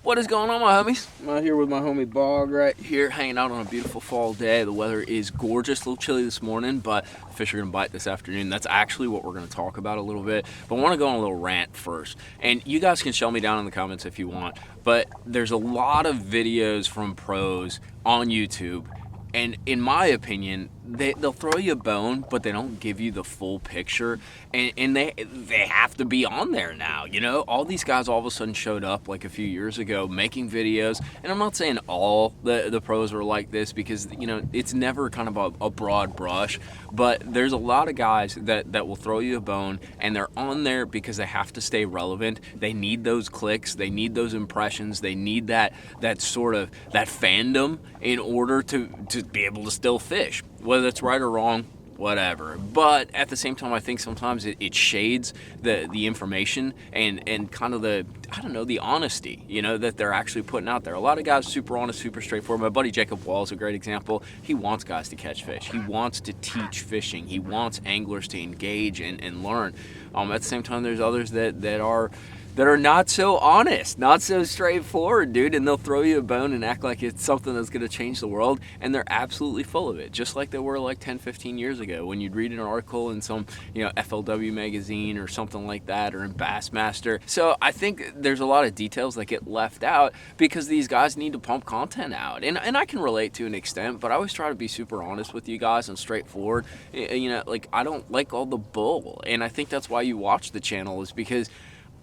What is going on, my homies? I'm out here with my homie Bog right Here hanging out on a beautiful fall day. The weather is gorgeous, a little chilly this morning, but the fish are going to bite this afternoon. That's actually what we're going to talk about a little bit. But I want to go on a little rant first. And you guys can show me down in the comments if you want. But there's a lot of videos from pros on YouTube. And in my opinion, they'll throw you a bone, but they don't give you the full picture. And they have to be on there now, you know? All these guys all of a sudden showed up like a few years ago making videos. And I'm not saying all the pros are like this because, you know, it's never kind of a broad brush. But there's a lot of guys that will throw you a bone, and they're on there because they have to stay relevant. They need those clicks. They need those impressions. They need that sort of that fandom in order to be able to still fish. Whether it's right or wrong, whatever. But at the same time, I think sometimes it shades the information and kind of the honesty, you know, that they're actually putting out there. A lot of guys super honest, super straightforward. My buddy Jacob Wall is a great example. He wants guys to catch fish. He wants to teach fishing. He wants anglers to engage and learn. At the same time, there's others that are not so honest, not so straightforward, dude, and they'll throw you a bone and act like it's something that's going to change the world, and they're absolutely full of it, just like they were like 10, 15 years ago when you'd read an article in some, you know, FLW magazine or something like that, or in Bassmaster. So I think there's a lot of details that get left out because these guys need to pump content out, and I can relate to an extent, but I always try to be super honest with you guys and straightforward. You know, like, I don't like all the bull, and I think that's why you watch the channel, is because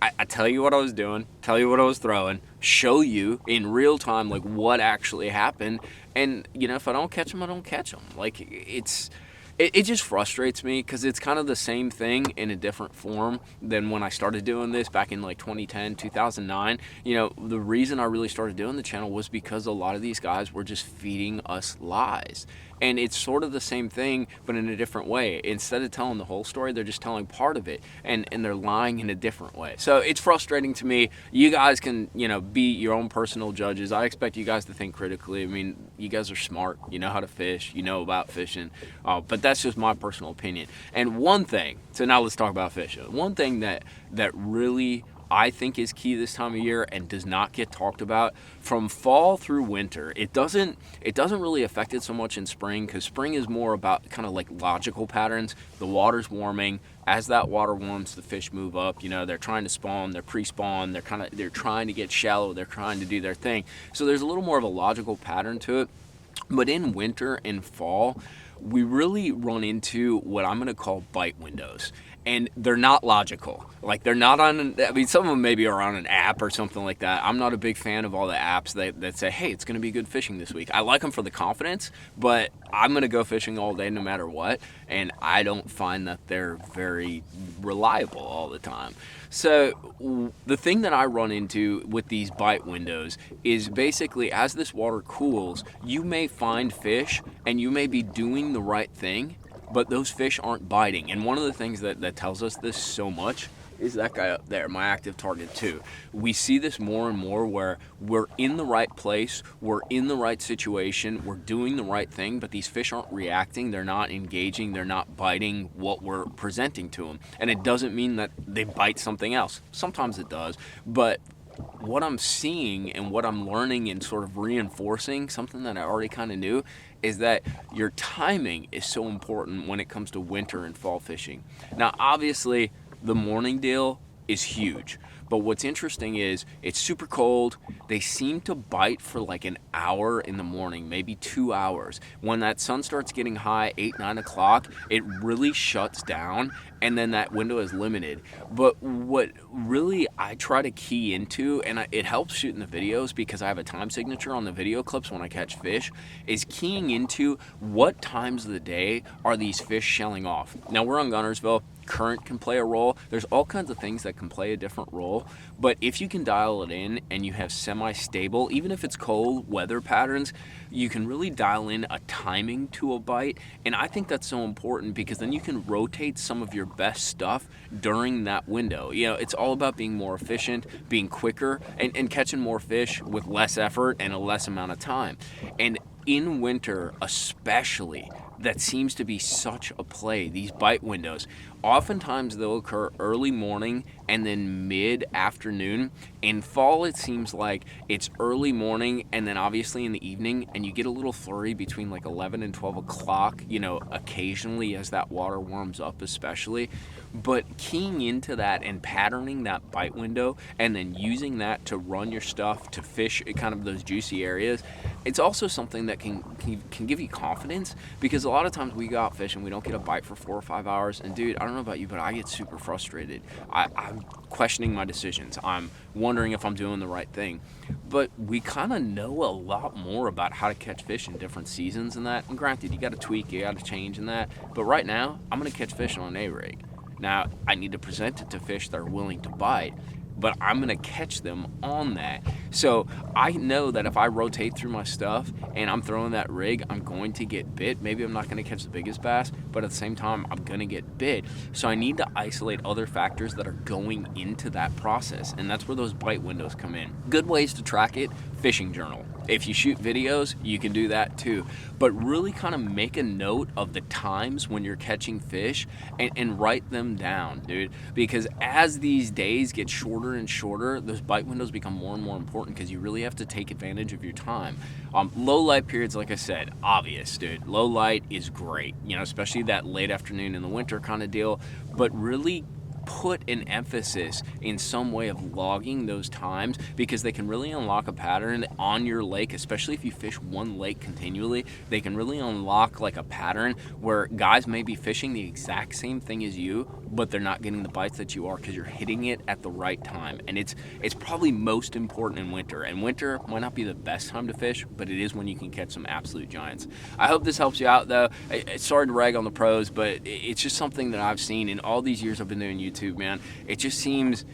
I tell you what I was doing, tell you what I was throwing, show you in real time like what actually happened, and you know, if I don't catch them, I don't catch them. Like, it just frustrates me because it's kind of the same thing in a different form than when I started doing this back in like 2010, 2009. You know, the reason I really started doing the channel was because a lot of these guys were just feeding us lies. And it's sort of the same thing, but in a different way. Instead of telling the whole story, they're just telling part of it, and they're lying in a different way. So it's frustrating to me. You guys can, you know, be your own personal judges. I expect you guys to think critically. I mean, you guys are smart. You know how to fish. You know about fishing. But that's just my personal opinion. And one thing, so now let's talk about fishing. One thing that really I think is key this time of year and does not get talked about from fall through winter. It doesn't really affect it so much in spring, because spring is more about kind of like logical patterns. The water's warming. As that water warms, the fish move up. You know, they're trying to spawn, they're pre-spawn, they're trying to get shallow, they're trying to do their thing. So there's a little more of a logical pattern to it. But in winter and fall, we really run into what I'm going to call bite windows. And they're not logical. Like, they're not on, I mean, some of them maybe are on an app or something like that. I'm not a big fan of all the apps that say, hey, it's going to be good fishing this week. I like them for the confidence, but I'm going to go fishing all day no matter what. And I don't find that they're very reliable all the time. So the thing that I run into with these bite windows is basically, as this water cools, you may find fish and you may be doing the right thing, but those fish aren't biting. And one of the things that tells us this so much is that guy up there, my active target 2. We see this more and more where we're in the right place, we're in the right situation, we're doing the right thing, but these fish aren't reacting, they're not engaging, they're not biting what we're presenting to them. And it doesn't mean that they bite something else. Sometimes it does, but what I'm seeing and what I'm learning and sort of reinforcing, something that I already kind of knew, is that your timing is so important when it comes to winter and fall fishing. Now, obviously, the morning deal is huge. But what's interesting is it's super cold. They seem to bite for like an hour in the morning, maybe 2 hours. When that sun starts getting high, 8, 9 o'clock, it really shuts down, and then that window is limited. But what really I try to key into, and it helps shooting the videos because I have a time signature on the video clips when I catch fish, is keying into what times of the day are these fish shelling off. Now, we're on Guntersville. Current can play a role. There's all kinds of things that can play a different role, but if you can dial it in and you have semi-stable, even if it's cold weather patterns, you can really dial in a timing to a bite. And I think that's so important because then you can rotate some of your best stuff during that window. You know, it's all about being more efficient, being quicker, and catching more fish with less effort and a less amount of time. And in winter especially, that seems to be such a play, these bite windows. Oftentimes they'll occur early morning and then mid-afternoon. In fall, it seems like it's early morning and then obviously in the evening, and you get a little flurry between like 11 and 12 o'clock, occasionally as that water warms up especially. But keying into that and patterning that bite window and then using that to run your stuff to fish kind of those juicy areas, it's also something that can give you confidence, because a lot of times we go out fishing, we don't get a bite for 4 or 5 hours, and dude, I don't know about you, but I get super frustrated. I'm questioning my decisions. I'm wondering if I'm doing the right thing. But we kind of know a lot more about how to catch fish in different seasons and that. And granted, you got to tweak, you got to change in that. But right now, I'm going to catch fish on an A-rig. Now, I need to present it to fish that are willing to bite, but I'm going to catch them on that. So I know that if I rotate through my stuff and I'm throwing that rig, I'm going to get bit. Maybe I'm not going to catch the biggest bass, but at the same time, I'm going to get bit. So I need to isolate other factors that are going into that process, and that's where those bite windows come in. Good ways to track it: fishing journal. If you shoot videos, you can do that too. But really kind of make a note of the times when you're catching fish and write them down, dude. Because as these days get shorter and shorter, those bite windows become more and more important, because you really have to take advantage of your time. Low light periods, like I said, obvious, dude. Low light is great, especially that late afternoon in the winter kind of deal. But really put an emphasis in some way of logging those times, because they can really unlock a pattern on your lake, especially if you fish one lake continually. They can really unlock like a pattern where guys may be fishing the exact same thing as you, but they're not getting the bites that you are, because you're hitting it at the right time. And it's probably most important in winter. And winter might not be the best time to fish, but it is when you can catch some absolute giants. I hope this helps you out, though. Sorry to rag on the pros, but it's just something that I've seen in all these years I've been doing YouTube, man. It just seems,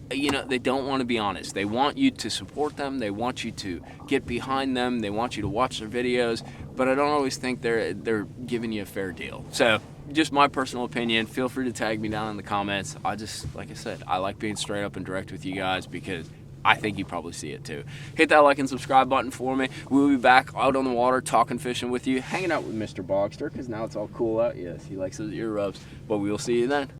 they don't want to be honest. They want you to support them. They want you to get behind them. They want you to watch their videos, but I don't always think they're giving you a fair deal. So just my personal opinion. Feel free to tag me down in the comments. Like I said, I like being straight up and direct with you guys, because I think you probably see it too. Hit that like and subscribe button for me. We'll be back out on the water, talking fishing with you, hanging out with Mr. Bogster, because now it's all cool out. Yes, he likes those ear rubs. But we will see you then.